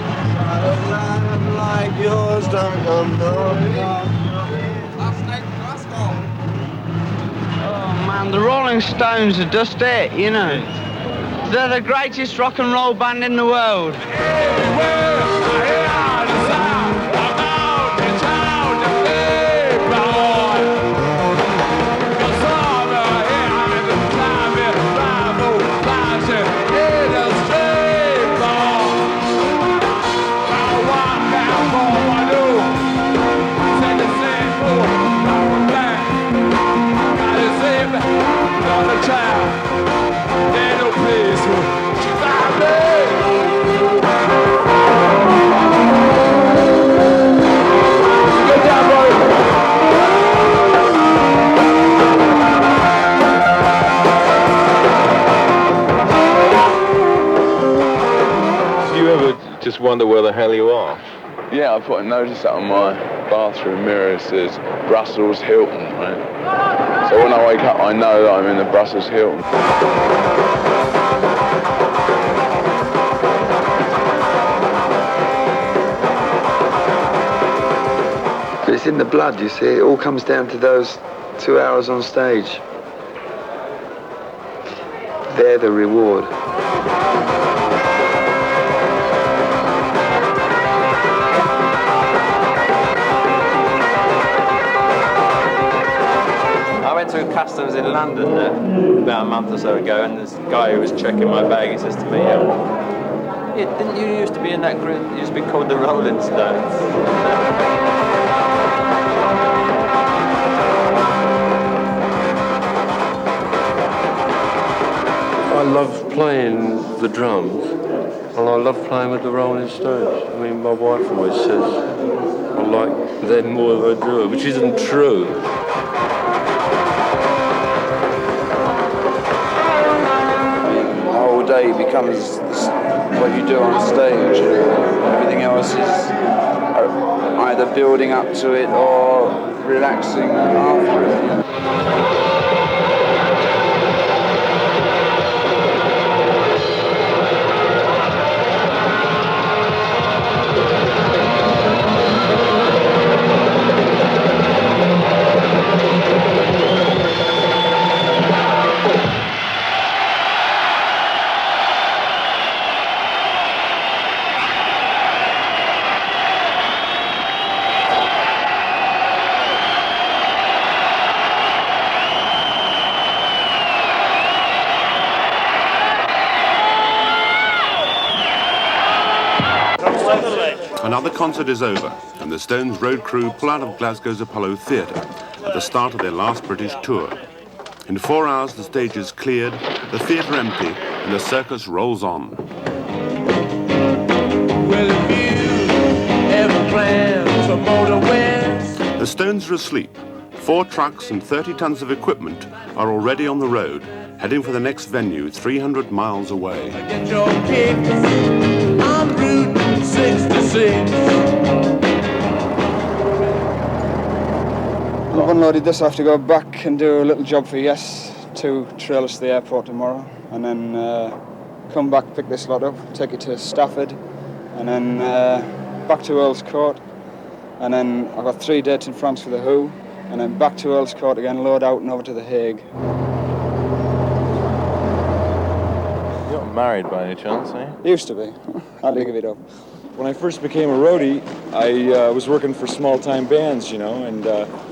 on. Like yours don't come Oh man, the Rolling Stones are just it, you know. They're the greatest rock and roll band in the world. Just wonder where the hell you are. Yeah, I put a notice out on my bathroom mirror. It says Brussels Hilton, right? So when I wake up, I know that I'm in the Brussels Hilton. It's in the blood, you see. It all comes down to those 2 hours on stage. They're the reward. I went to customs in London about a month or so ago, and this guy who was checking my bag, he says to me, didn't you used to be in that group? You used to be called the Rolling Stones. I love playing the drums, and I love playing with the Rolling Stones. I mean, my wife always says I like them more than I do, which isn't true. The whole day becomes what you do on stage. Everything else is either building up to it or relaxing after it. Another concert is over, and the Stones road crew pull out of Glasgow's Apollo Theatre at the start of their last British tour. In 4 hours, the stage is cleared, the theatre empty, and the circus rolls on. Well, if you ever plan to motor west. The Stones are asleep. 4 trucks and 30 tons of equipment are already on the road, heading for the next venue 300 miles away. Get your kicks on Route 66. I've unloaded this. I have to go back and do a little job for Yes to trail us to the airport tomorrow, and then come back, pick this lot up, take it to Stafford, and then back to Earl's Court, and then I've got 3 dates in France for the Who, and then back to Earl's Court again, load out and over to The Hague. You're not married by any chance, eh? Used to be. I had to give it up. When I first became a roadie, I was working for small-time bands, you know, and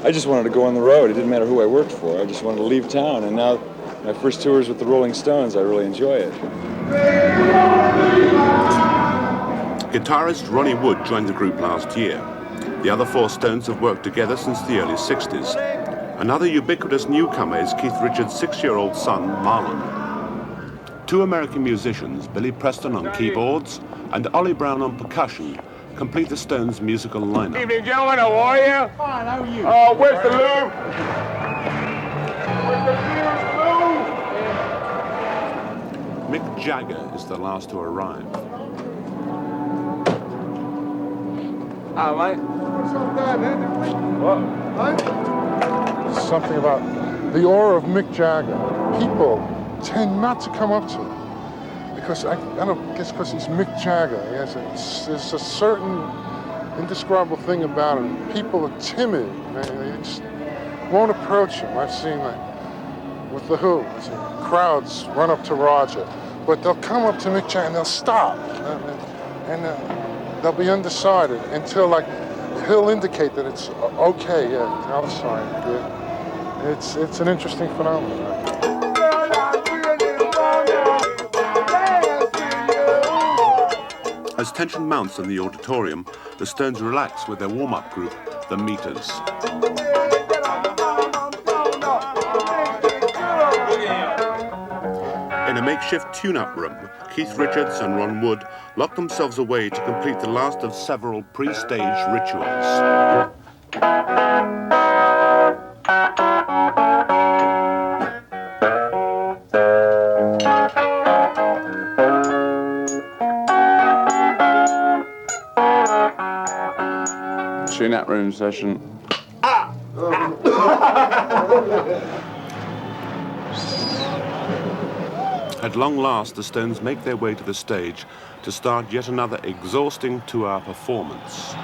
I just wanted to go on the road. It didn't matter who I worked for. I just wanted to leave town, and now my first tours with the Rolling Stones, I really enjoy it. Guitarist Ronnie Wood joined the group last year. The other 4 Stones have worked together since the early 60s. Another ubiquitous newcomer is Keith Richards' 6-year-old son, Marlon. 2 American musicians, Billy Preston on keyboards and Ollie Brown on percussion, complete the Stones' musical lineup. Evening, gentlemen, how are you? Fine, how are you? Oh, where's the loo? Where's the nearest loo? Mick Jagger is the last to arrive. Ah, mate. What's up there, man? What? There's something about the aura of Mick Jagger. People tend not to come up to him because I don't guess because he's Mick Jagger. There's a certain indescribable thing about him. People are timid. They just won't approach him. I've seen like with the Who, crowds run up to Roger, but they'll come up to Mick Jagger and they'll stop, and they'll be undecided until like he'll indicate that it's okay. Yeah, I'm sorry. Yeah, it's an interesting phenomenon. As tension mounts in the auditorium, the Stones relax with their warm-up group, the Meters. In a makeshift tune-up room, Keith Richards and Ron Wood lock themselves away to complete the last of several pre-stage rituals. Tune-up room session. At long last, the Stones make their way to the stage to start yet another exhausting 2-hour performance.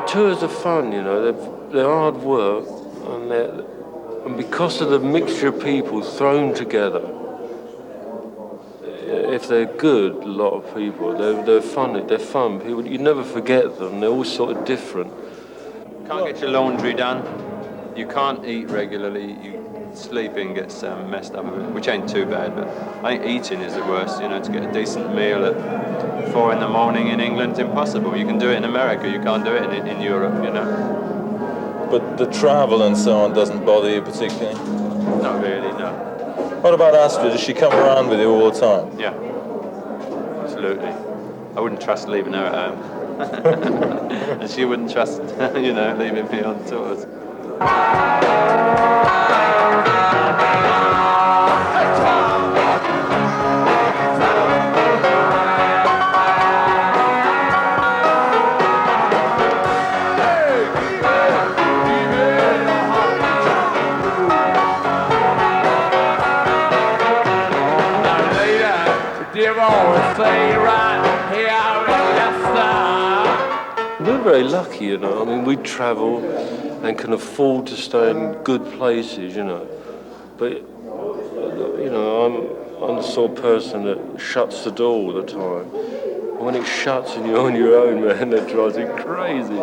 Tours are fun, you know, they're hard work, and because of the mixture of people thrown together, if they're good, a lot of people, they're fun. People, you never forget them, they're all sort of different. Can't get your laundry done, you can't eat regularly, sleeping gets messed up a bit, which ain't too bad, but I think eating is the worst, you know, to get a decent meal at 4 in the morning in England's impossible. You can do it in America, you can't do it in Europe, you know. But the travel and so on doesn't bother you particularly? Not really, no. What about Astrid? Does she come around with you all the time? Yeah, absolutely. I wouldn't trust leaving her at home. And she wouldn't trust, you know, leaving me on tours. We're very lucky, you know. I mean, we travel and can afford to stay in good places, you know. But, you know, I'm the sort of person that shuts the door all the time. And when it shuts and you're on your own, man, that drives me crazy.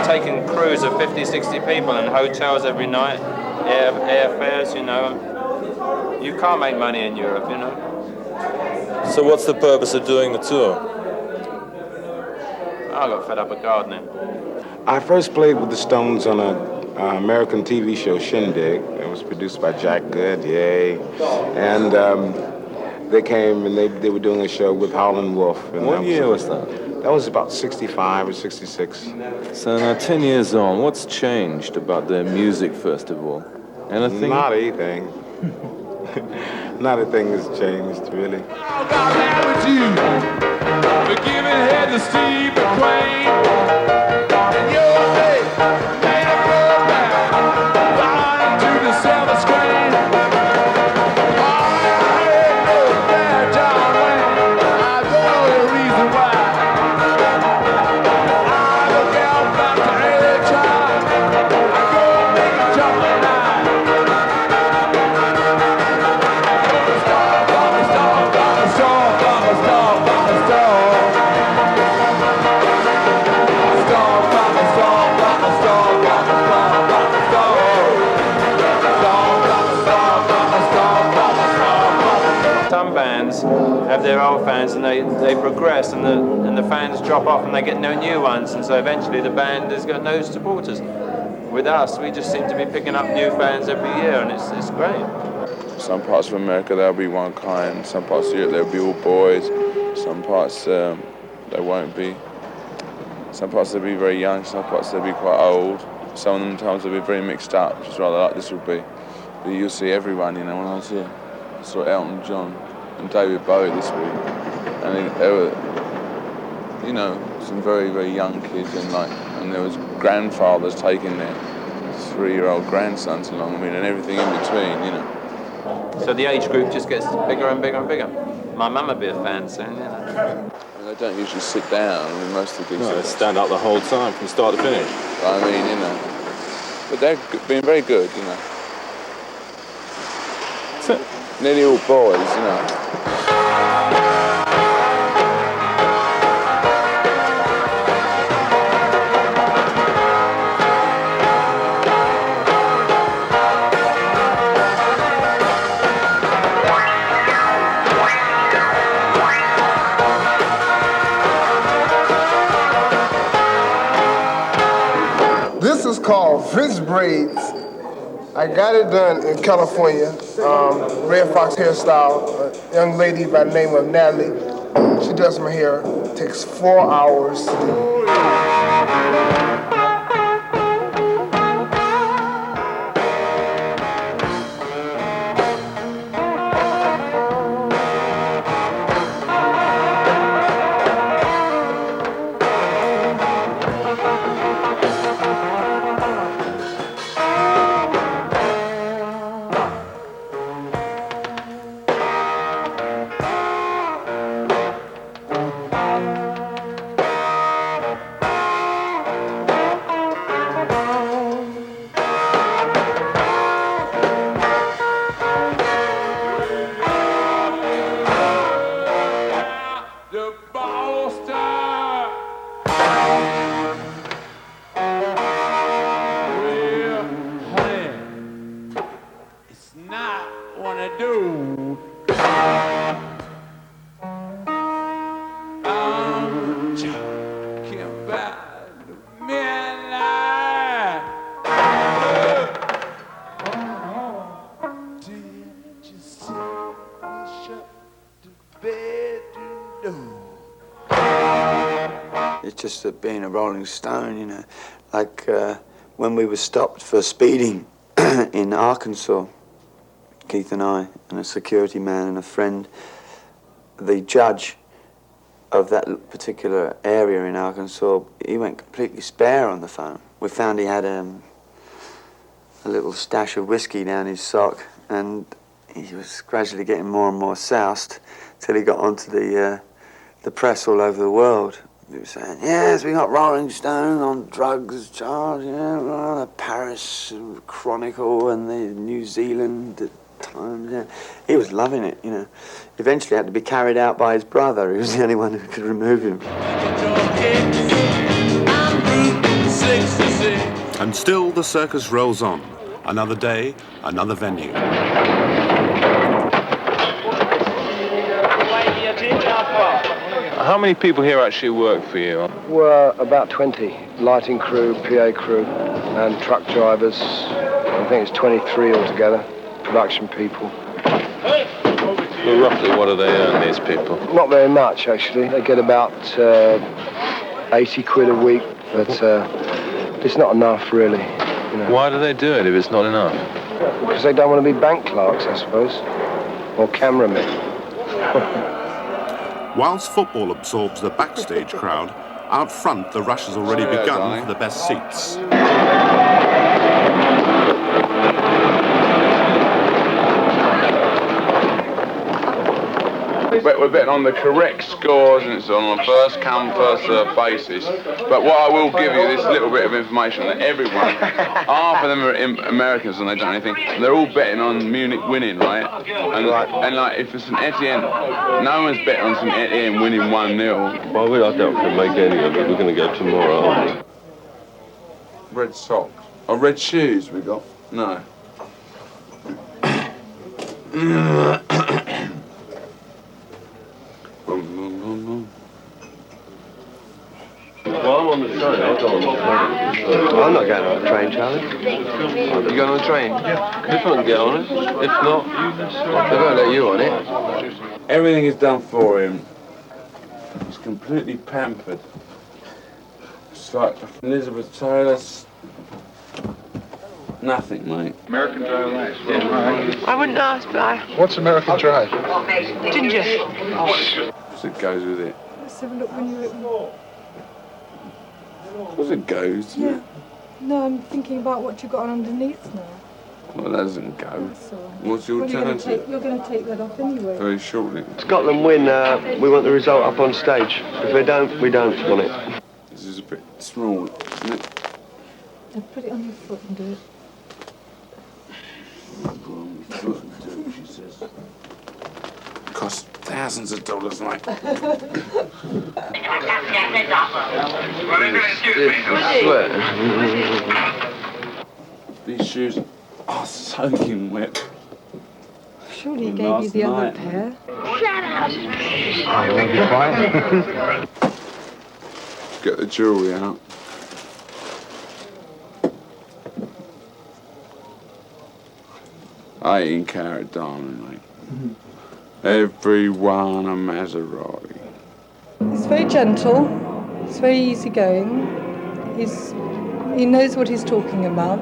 Taking crews of 50, 60 people in hotels every night, airfares, you know. You can't make money in Europe, you know. So what's the purpose of doing the tour? I got fed up with gardening. I first played with the Stones on an American TV show, Shindig. It was produced by Jack Good, yay. And they came and they were doing a show with Howlin' Wolf. And What year was that? That was about 65 or 66. So now 10 years on, what's changed about their music, first of all? Anything? Not anything. Not a thing has changed, really. Have their old fans and they progress and the fans drop off and they get no new ones, and so eventually the band has got no supporters. With us, we just seem to be picking up new fans every year, and it's great. Some parts of America there'll be one kind, some parts of Europe there'll be all boys, some parts there won't be. Some parts they'll be very young, some parts they'll be quite old. Some of them times they'll be very mixed up, just rather like this will be. But you'll see everyone, you know, when I was here. I saw Elton John and David Bowie this week, and they were, you know, some very, very young kids, and there was grandfathers taking their 3-year-old grandsons along, I mean, and everything in between, you know. So the age group just gets bigger and bigger and bigger. My mum would be a fan soon, you know. They don't usually sit down, I mean, most of the gigs. No, they stand up the whole time from start to finish. I mean, you know, but they're being very good, you know. Nearly all boys, you know. This is called French braids. I got it done in California, Red Fox hairstyle. A young lady by the name of Natalie. She does my hair. It takes 4 hours to do. It's just that being a Rolling Stone, you know, like when we were stopped for speeding in Arkansas, Keith and I, and a security man and a friend, the judge of that particular area in Arkansas, he went completely spare on the phone. We found he had a little stash of whiskey down his sock, and he was gradually getting more and more soused till he got onto the press all over the world. He was saying, yes, we got Rolling Stone on drugs charge, you know, the Paris Chronicle and the New Zealand Times, yeah. He was loving it, you know. Eventually had to be carried out by his brother, who was the only one who could remove him. And still the circus rolls on. Another day, another venue. I How many people here actually work for you? We're about 20. Lighting crew, PA crew, and truck drivers. I think it's 23 altogether. Production people. Well, roughly what do they earn, these people? Not very much, actually. They get about 80 quid a week, but it's not enough, really. You know. Why do they do it if it's not enough? Because they don't want to be bank clerks, I suppose, or cameramen. Whilst football absorbs the backstage crowd, out front the rush has already begun for the best seats. We're betting on the correct scores, and it's on a first come, first served basis. But what I will give you this little bit of information that everyone, half of them are Americans and they don't know anything. They're all betting on Munich winning, right? And like if it's St Etienne, no one's betting on St Etienne winning 1-0. Well, I doubt we can make any of it. We're going to go tomorrow, aren't we? Red socks. Oh, red shoes we got? No. Well, I'm on the train. I'll go on the train. I'm not going on a train, Charlie. You going on a train? Yeah. If I can get on it. If not, they're going to let you on it. Everything is done for him. He's completely pampered. It's like Elizabeth Taylor's. Nothing, mate. American Dry Ice. Yeah. I wouldn't ask, but I... What's American Dry? Ginger. So it goes with it. Let's have a look when you... Of course it goes. Yeah. No, I'm thinking about what you've got on underneath now. Well, that doesn't go. What's your alternative? You're going to take that off anyway. Very shortly. Scotland win, we want the result up on stage. If they don't, we don't want it. This is a bit small, isn't it? Yeah, put it on your foot and do it. She says. Costs thousands of dollars, mate. These shoes are soaking wet. Surely he gave you the other pair. Shut up! I'll be quiet. Get the jewellery out. I ain't carat diamond, mate. Everyone a Maserati. He's very gentle. He's very easygoing. He knows what he's talking about,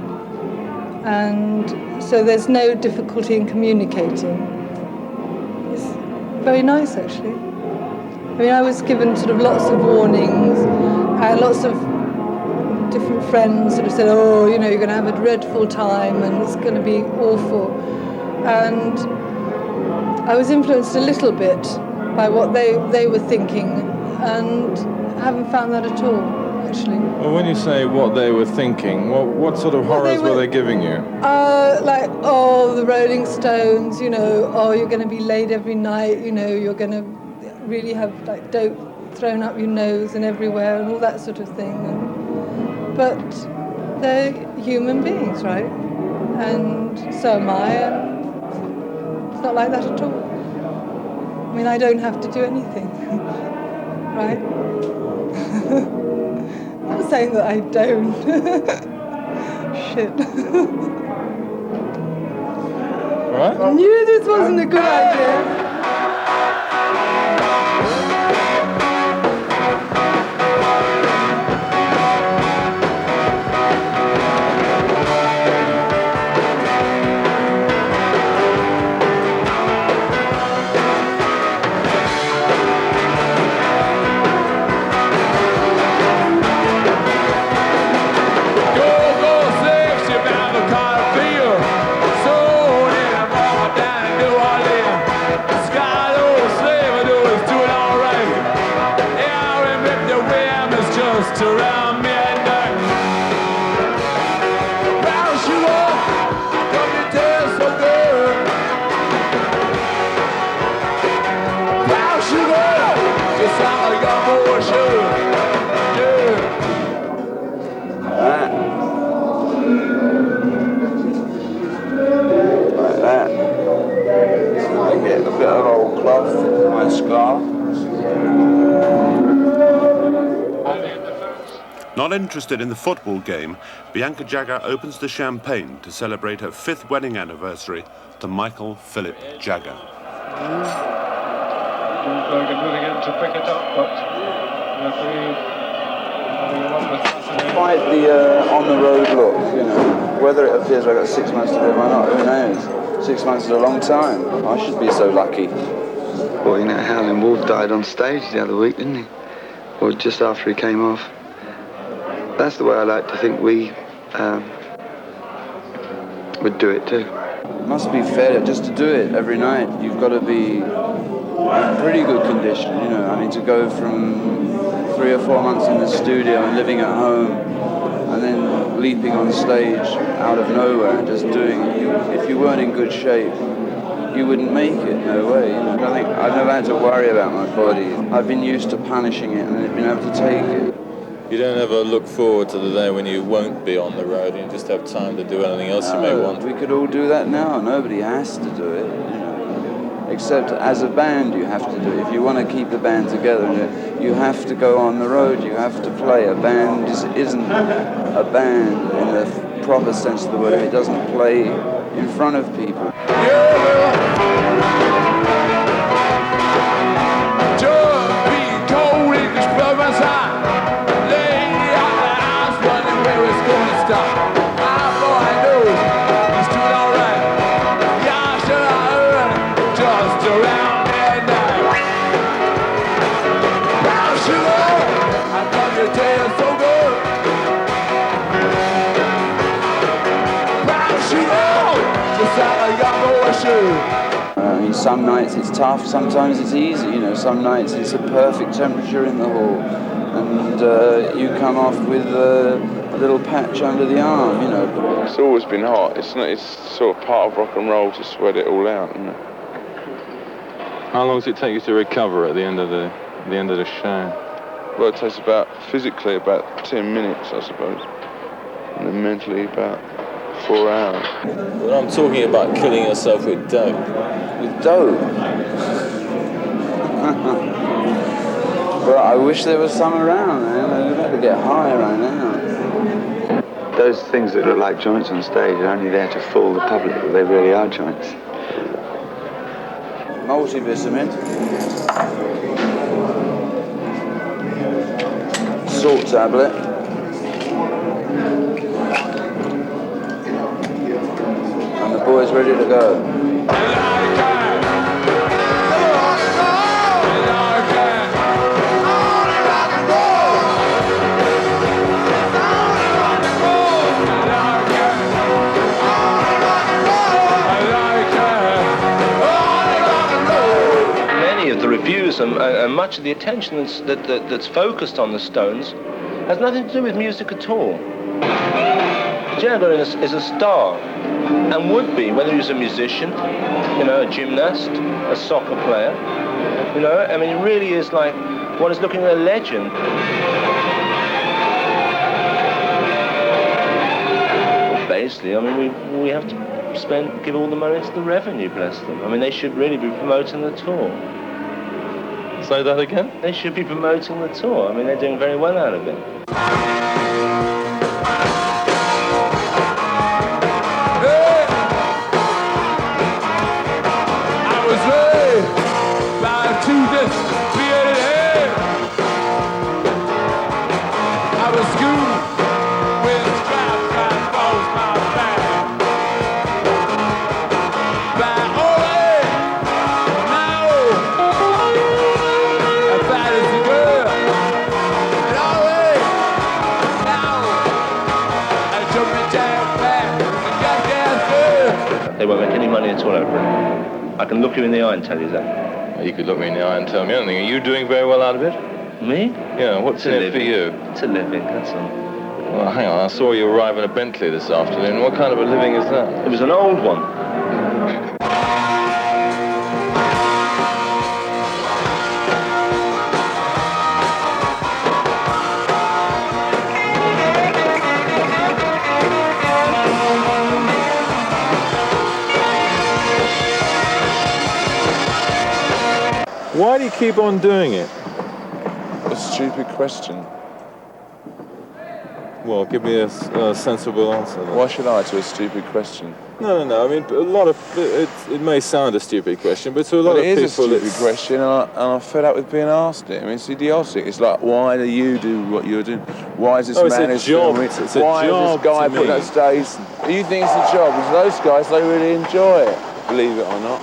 and so there's no difficulty in communicating. He's very nice, actually. I mean, I was given sort of lots of warnings, and lots of different friends sort of said, oh, you know, you're going to have a dreadful time and it's going to be awful. And I was influenced a little bit by what they were thinking, and I haven't found that at all, actually. Well, when you say what they were thinking, what sort of horrors were they giving you? Like, oh, the Rolling Stones, you know, oh, you're going to be late every night, you know, you're going to really have like dope thrown up your nose and everywhere and all that sort of thing. But they're human beings, right? And so am I, and it's not like that at all. I mean, I don't have to do anything, right? I'm not saying that I don't. Shit. Right? I knew this wasn't a good idea. Around me at night. Round you up, from your tail so good. Round you up, just like a young boy should. Yeah. Like that. I get a bit of old cloth, my scarf. Not interested in the football game, Bianca Jagger opens the champagne to celebrate her 5th wedding anniversary to Michael Philip Jagger. Wolfgang moving in to pick it up, but referee having a lot of fascinating. Quite the on-the-road look, you know. Whether it appears I've got 6 months to live or not, who knows? 6 months is a long time. I should be so lucky. Well, you know, Howlin' Wolf died on stage the other week, didn't he? Or just after he came off. That's the way I like to think we would do it too. It must be fair just to do it every night. You've got to be in pretty good condition, you know. I mean, to go from 3 or 4 months in the studio and living at home and then leaping on stage out of nowhere and just doing it. If you weren't in good shape, you wouldn't make it, no way. You know, I think I've never had to worry about my body. I've been used to punishing it and been able to take it. You don't ever look forward to the day when you won't be on the road and you just have time to do anything else you may want. We could all do that now. Nobody has to do it, you know. Except as a band you have to do it. If you want to keep the band together, you have to go on the road, you have to play. A band isn't a band in the proper sense of the word if it doesn't play in front of people. I mean, some nights it's tough, sometimes it's easy, you know, some nights it's a perfect temperature in the hall and you come off with a little patch under the arm, you know. It's always been hot. It's sort of part of rock and roll to sweat it all out, isn't it? How long does it take you to recover at the end of the show? Well, it takes physically about 10 minutes, I suppose, and then mentally about 4 hours. Well, I'm talking about killing yourself with dope. With dope? Well, I wish there was some around, man. We'd have to get high right now. Those things that look like joints on stage are only there to fool the public, but they really are joints. Multivitamin. Salt tablet. And the boy's ready to go. Many of the reviews and much of the attention that's focused on the Stones has nothing to do with music at all. Jagger is a star, and would be, whether he's a musician, you know, a gymnast, a soccer player, you know, I mean, he really is like, one is looking at a legend. Well, basically, I mean, we have to give all the money to the revenue, bless them. I mean, they should really be promoting the tour. Say that again? They should be promoting the tour. I mean, they're doing very well out of it. They won't make any money at all over it. I can look you in the eye and tell you that. You could look me in the eye and tell me anything. Are you doing very well out of it? Me? Yeah, what's in it for you? It's a living, that's all. Well, hang on, I saw you arrive in a Bentley this afternoon. What kind of a living is that? It was an old one. Why do you keep on doing it? A stupid question. Well, give me a sensible answer. Then. Why should I to a stupid question? No. I mean, a lot of it may sound a stupid question, but to a lot of it people, is a stupid question, and I'm fed up with being asked it. I mean, it's idiotic. It's like, why do you do what you're doing? Why is this man it's a job. It's a why job is this guy to putting me. that stage? You think it's a job? Because those guys, they really enjoy it, believe it or not.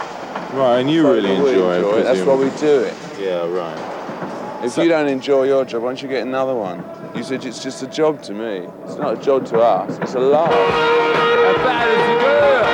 Right, and you really enjoy it. That's why we do it. Yeah, right. If you don't enjoy your job, why don't you get another one? You said it's just a job to me. It's not a job to us. It's a love. As bad as a girl.